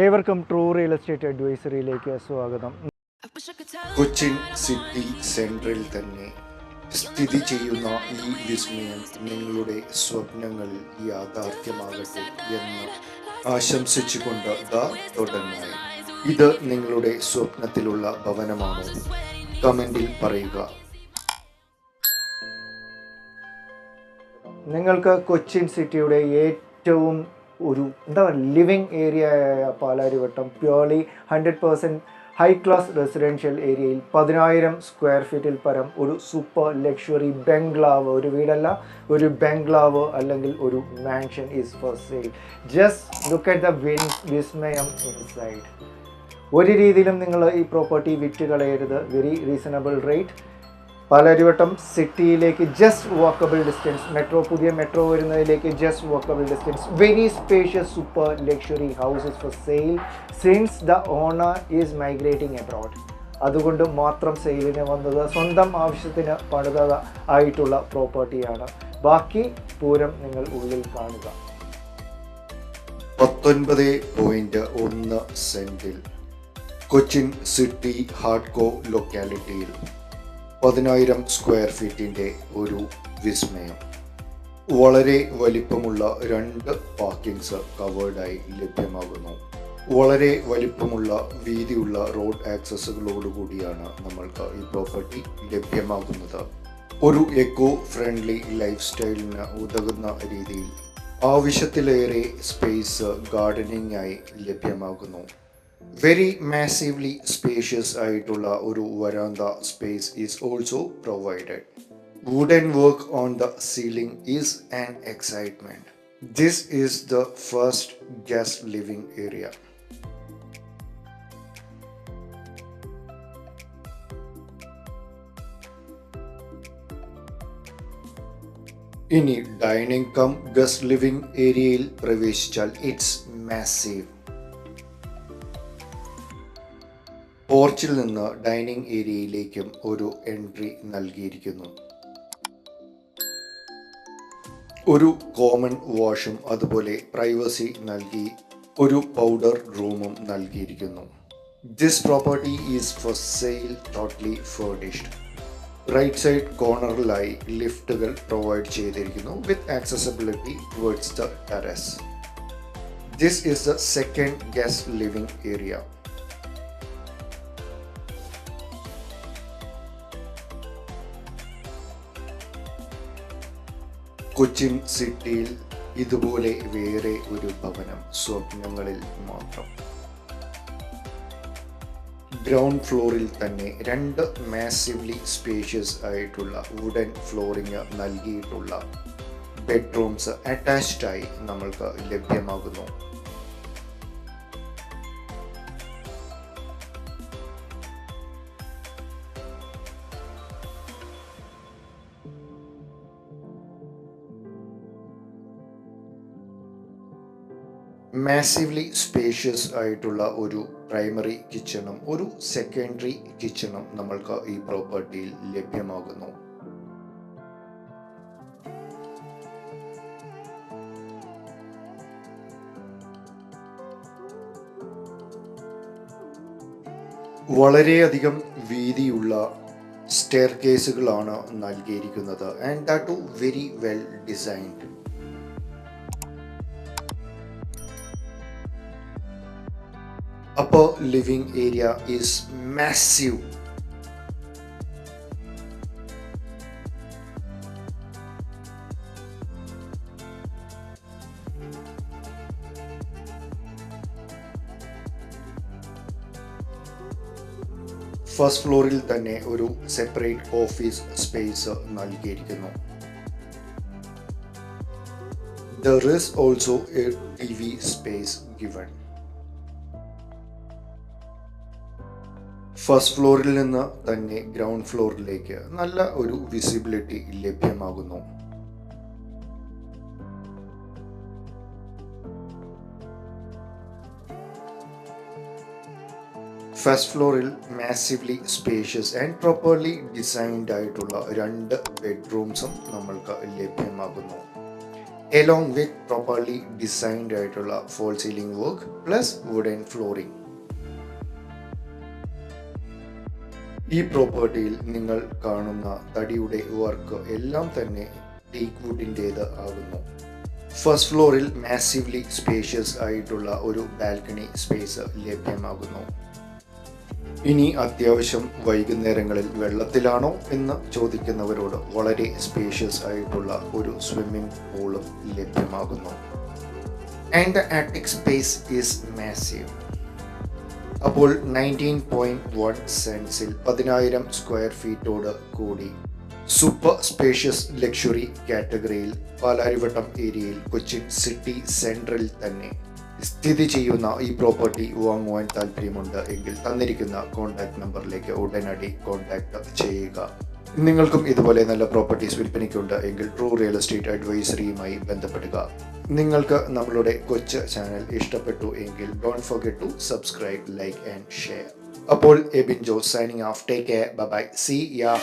ഏവർക്കും true real estate അഡ്വൈസറിയിലേക്ക് സ്വാഗതം. Cochin city central തന്നെ സ്ഥിതി ചെയ്യുന്ന ഈ വിസ്മയം നിങ്ങളുടെ സ്വപ്നങ്ങളിൽ യാഥാർത്ഥ്യമാകട്ടെ എന്ന് ആശംസിച്ചുകൊണ്ട് തുടങ്ങായി. ഇത് നിങ്ങളുടെ സ്വപ്നത്തിലുള്ള ഭവനമാണോ? കമന്റിൽ പറയുക. നിങ്ങൾക്ക് കൊച്ചിൻ സിറ്റിയുടെ ഏറ്റവും എന്താ പറയുക ലിവിങ് ഏരിയ ആയ Palarivattom purely 100% high class residential ഏരിയയിൽ 10,000 സ്ക്വയർ ഫീറ്റിൽ പരം ഒരു സൂപ്പർ ലക്ഷറി ബംഗ്ലാവ്, ഒരു വീടല്ല, ഒരു ബംഗ്ലാവ് അല്ലെങ്കിൽ ഒരു mansion is for sale. Just look at the വിസ്മയം ഇൻസൈഡ്. ഒരു രീതിയിലും നിങ്ങൾ ഈ പ്രോപ്പർട്ടി വിറ്റ് കളയരുത്. Very reasonable rate. പാലാരിവട്ടം സിറ്റിയിലേക്ക് ജസ്റ്റ് വാക്കബിൾ ഡിസ്റ്റൻസ്, പുതിയ മെട്രോ വരുന്നതിലേക്ക് just walkable distance. Very spacious super luxury houses for sale since the owner is migrating abroad. അതുകൊണ്ട് മാത്രം സെയിലിന് വന്നത്, സ്വന്തം ആവശ്യത്തിന് പണിത ആയിട്ടുള്ള പ്രോപ്പർട്ടിയാണ്. ബാക്കി പൂരം നിങ്ങൾ ഉള്ളിൽ കാണുക. 19.1 സെന്റിൽ കൊച്ചിൻ സിറ്റി ഹാർഡ്കോ ലൊക്കാലിറ്റിയിൽ 10,000 സ്ക്വയർ ഫീറ്റിൻ്റെ ഒരു വിസ്മയം. വളരെ വലിപ്പമുള്ള 2 പാർക്കിങ്സ് കവേർഡായി ലഭ്യമാകുന്നു. വളരെ വലിപ്പമുള്ള വീതിയുള്ള റോഡ് ആക്സസുകളോടുകൂടിയാണ് നമ്മൾക്ക് ഈ പ്രോപ്പർട്ടി ലഭ്യമാകുന്നത്. ഒരു എക്കോ ഫ്രണ്ട്ലി ലൈഫ് സ്റ്റൈലിന് ഉതകുന്ന രീതിയിൽ ആവശ്യത്തിലേറെ സ്പേസ് ഗാർഡനിങ് ആയി ലഭ്യമാകുന്നു. വെരി മാസീവ്ലി സ്പേഷ്യസ് ആയിട്ടുള്ള ഒരു വരാന്ത space is also provided. Wooden work on the ceiling is an excitement. This is the first guest living area. ഇനി ഡൈനിങ് കം ഗസ്റ്റ് ലിവിംഗ് ഏരിയയിൽ പ്രവേശിച്ചാൽ ഇറ്റ്സ് മാസീവ്. പോർച്ചിൽ നിന്ന് ഡൈനിങ് ഏരിയയിലേക്കും ഒരു എൻട്രി നൽകിയിരിക്കുന്നു. ഒരു കോമൺ വാഷും അതുപോലെ പ്രൈവസി നൽകി ഒരു പൗഡർ റൂമും നൽകിയിരിക്കുന്നു. This property is for sale, totally furnished. Right side കോർണറിലായി ലിഫ്റ്റുകൾ പ്രൊവൈഡ് ചെയ്തിരിക്കുന്നു with accessibility towards the terrace. This is the second guest living area. Cochin സിറ്റിയിൽ ഇതുപോലെ വേറെ ഒരു ഭവനം സ്വപ്നങ്ങളിൽ മാത്രം. ഗ്രൗണ്ട് ഫ്ലോറിൽ തന്നെ 2 മാസീവ്ലി സ്പേഷ്യസ് ആയിട്ടുള്ള വുഡൻ ഫ്ലോറിംഗ് നൽകിയിട്ടുള്ള ബെഡ്റൂംസ് അറ്റാച്ച്ഡ് ആയി നമ്മൾക്ക് ലഭ്യമാകുന്നു. മാസീവ്ലി സ്പേഷ്യസ് ആയിട്ടുള്ള ഒരു പ്രൈമറി കിച്ചണും ഒരു സെക്കൻഡറി കിച്ചണും നമ്മൾക്ക് ഈ പ്രോപ്പർട്ടിയിൽ ലഭ്യമാകുന്നു. വളരെയധികം വീതിയുള്ള സ്റ്റെയർ കേസുകളാണ് നൽകിയിരിക്കുന്നത്. And that too very well designed. Upper living area is massive. First ഫ്ലോറിൽ തന്നെ ഒരു സെപ്പറേറ്റ് ഓഫീസ് സ്പേസ് നൽകിയിരിക്കുന്നു. There is also a TV space given. First ഫ്ലോറിൽ നിന്ന് തന്നെ ഗ്രൗണ്ട് ഫ്ലോറിലേക്ക് നല്ല ഒരു വിസിബിലിറ്റി ലഭ്യമാകുന്നു. ഫസ്റ്റ് ഫ്ലോറിൽ massively spacious and properly designed ആയിട്ടുള്ള 2 ബെഡ്റൂംസും നമ്മൾക്ക് ലഭ്യമാകുന്നു. എലോങ് വിത്ത് പ്രോപ്പർലി ഡിസൈൻഡ് ആയിട്ടുള്ള false ceiling work plus wooden flooring. ഈ പ്രോപ്പർട്ടിയിൽ നിങ്ങൾ കാണുന്ന തടിയുടെ വർക്ക് എല്ലാം തന്നെ ടീക്ക് വുഡിൻ്റേത് ആകുന്നു. ഫസ്റ്റ് ഫ്ലോറിൽ മാസീവ്ലി സ്പേഷ്യസ് ആയിട്ടുള്ള ഒരു ബാൽക്കണി സ്പേസ് ലഭ്യമാകുന്നു. ഇനി അത്യാവശ്യം വൈകുന്നേരങ്ങളിൽ വെള്ളത്തിലാണോ എന്ന് ചോദിക്കുന്നവരോട് വളരെ സ്പേഷ്യസ് ആയിട്ടുള്ള ഒരു സ്വിമ്മിംഗ് പൂളും ലഭ്യമാകുന്നു. And the attic space is massive. അപ്പോൾ 19.1 സെൻസിൽ 10,000 സ്ക്വയർ ഫീറ്റോട് കൂടി സൂപ്പർ സ്പേഷ്യസ് ലക്ഷറി കാറ്റഗറിയിൽ പാലാരിവട്ടം ഏരിയയിൽ കൊച്ചിൻ സിറ്റി സെൻട്രൽ തന്നെ സ്ഥിതി ചെയ്യുന്ന ഈ പ്രോപ്പർട്ടി വാങ്ങുവാൻ താല്പര്യമുണ്ട് എങ്കിൽ തന്നിരിക്കുന്ന കോൺടാക്ട് നമ്പറിലേക്ക് ഉടനടി കോൺടാക്ട് ചെയ്യുക. നിങ്ങൾക്കും ഇതുപോലെ നല്ല പ്രോപ്പർട്ടീസ് വിൽപ്പനയ്ക്കുണ്ട് എങ്കിൽ ട്രൂ റിയൽ എസ്റ്റേറ്റ് അഡ്വൈസറിയുമായി ബന്ധപ്പെടുക. നിങ്ങൾക്ക് നമ്മളുടെ കൊച്ചു ചാനൽ ഇഷ്ടപ്പെട്ടു എങ്കിൽ don't forget to subscribe, like and share. അപ്പോൾ Ebin Jose signing off. Take care. Bye bye. See യാ.